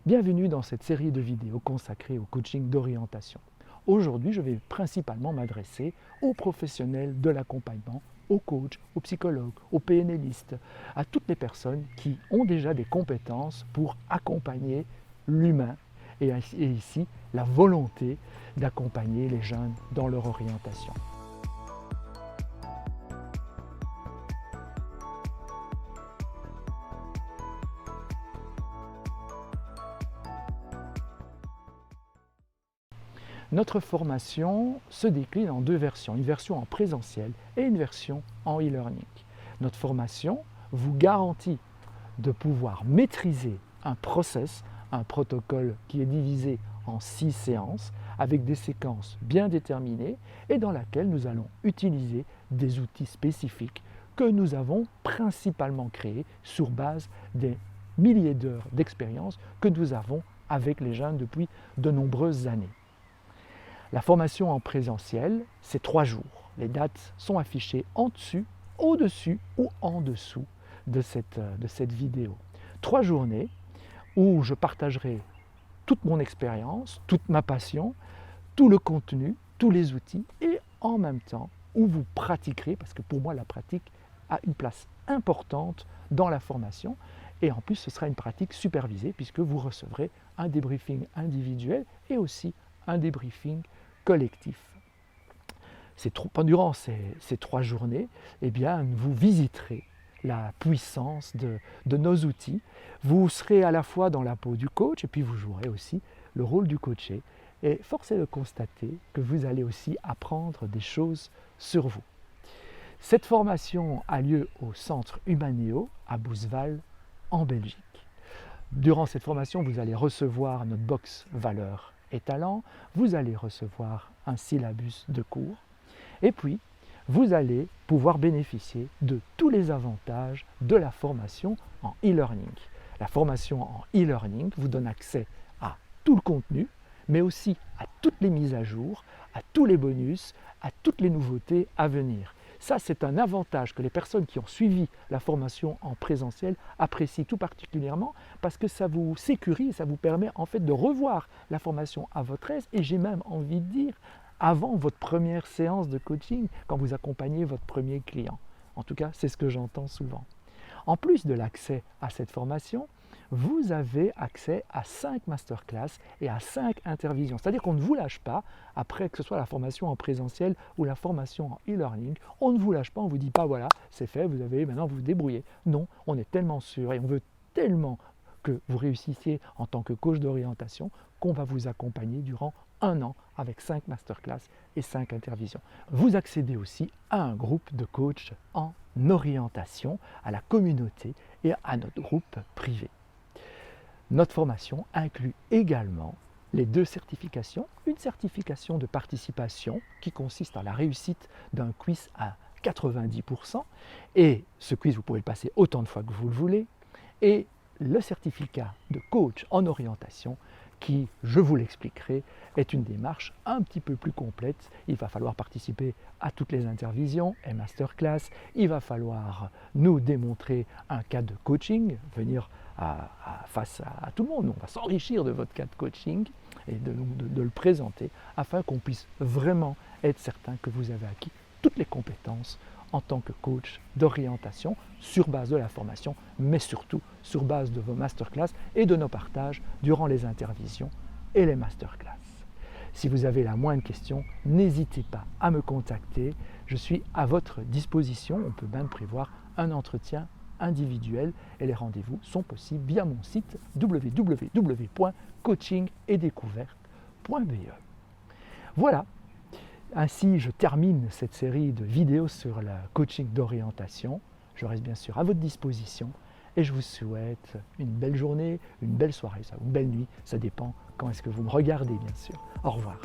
Bienvenue dans cette série de vidéos consacrée au coaching d'orientation. Aujourd'hui, je vais principalement m'adresser aux professionnels de l'accompagnement, aux coachs, aux psychologues, aux PNListes, à toutes les personnes qui ont déjà des compétences pour accompagner l'humain et ici la volonté d'accompagner les jeunes dans leur orientation. Notre formation se décline en deux versions, une version en présentiel et une version en e-learning. Notre formation vous garantit de pouvoir maîtriser un process, un protocole qui est divisé en 6 séances avec des séquences bien déterminées et dans laquelle nous allons utiliser des outils spécifiques que nous avons principalement créés sur base des milliers d'heures d'expérience que nous avons avec les jeunes depuis de nombreuses années. La formation en présentiel, c'est 3 jours. Les dates sont affichées en dessus, au-dessus ou en dessous de cette vidéo. 3 journées où je partagerai toute mon expérience, toute ma passion, tout le contenu, tous les outils et en même temps où vous pratiquerez, parce que pour moi la pratique a une place importante dans la formation et en plus ce sera une pratique supervisée puisque vous recevrez un débriefing individuel et aussi un débriefing collectif. Durant ces 3 journées, eh bien, vous visiterez la puissance de nos outils. Vous serez à la fois dans la peau du coach et puis vous jouerez aussi le rôle du coaché. Et force est de constater que vous allez aussi apprendre des choses sur vous. Cette formation a lieu au Centre Humanéo à Bousval, en Belgique. Durant cette formation, vous allez recevoir notre box valeurs et talents, vous allez recevoir un syllabus de cours et puis vous allez pouvoir bénéficier de tous les avantages de la formation en e-learning. La formation en e-learning vous donne accès à tout le contenu, mais aussi à toutes les mises à jour, à tous les bonus, à toutes les nouveautés à venir. Ça, c'est un avantage que les personnes qui ont suivi la formation en présentiel apprécient tout particulièrement parce que ça vous sécurise, ça vous permet en fait de revoir la formation à votre aise et j'ai même envie de dire avant votre première séance de coaching quand vous accompagnez votre premier client. En tout cas, c'est ce que j'entends souvent. En plus de l'accès à cette formation, vous avez accès à 5 masterclass et à 5 intervisions. C'est-à-dire qu'on ne vous lâche pas, après que ce soit la formation en présentiel ou la formation en e-learning, on ne vous lâche pas, on ne vous dit pas voilà, c'est fait, vous avez maintenant vous vous débrouillez. Non, on est tellement sûr et on veut tellement que vous réussissiez en tant que coach d'orientation qu'on va vous accompagner durant 1 an avec 5 masterclass et 5 intervisions. Vous accédez aussi à un groupe de coachs en orientation, à la communauté et à notre groupe privé. Notre formation inclut également les 2 certifications, une certification de participation qui consiste à la réussite d'un quiz à 90% et ce quiz vous pouvez le passer autant de fois que vous le voulez et le certificat de coach en orientation qui, je vous l'expliquerai, est une démarche un petit peu plus complète. Il va falloir participer à toutes les intervisions et masterclass. Il va falloir nous démontrer un cas de coaching, venir face à tout le monde. On va s'enrichir de votre cas de coaching et de le présenter afin qu'on puisse vraiment être certain que vous avez acquis toutes les compétences en tant que coach d'orientation sur base de la formation, mais surtout sur base de vos masterclass et de nos partages durant les intervisions et les masterclass. Si vous avez la moindre question, n'hésitez pas à me contacter. Je suis à votre disposition. On peut même prévoir un entretien individuel et les rendez-vous sont possibles via mon site www.coachingedécouverte.be. Voilà. Ainsi, je termine cette série de vidéos sur le coaching d'orientation. Je reste bien sûr à votre disposition et je vous souhaite une belle journée, une belle soirée, une belle nuit. Ça dépend quand est-ce que vous me regardez, bien sûr. Au revoir.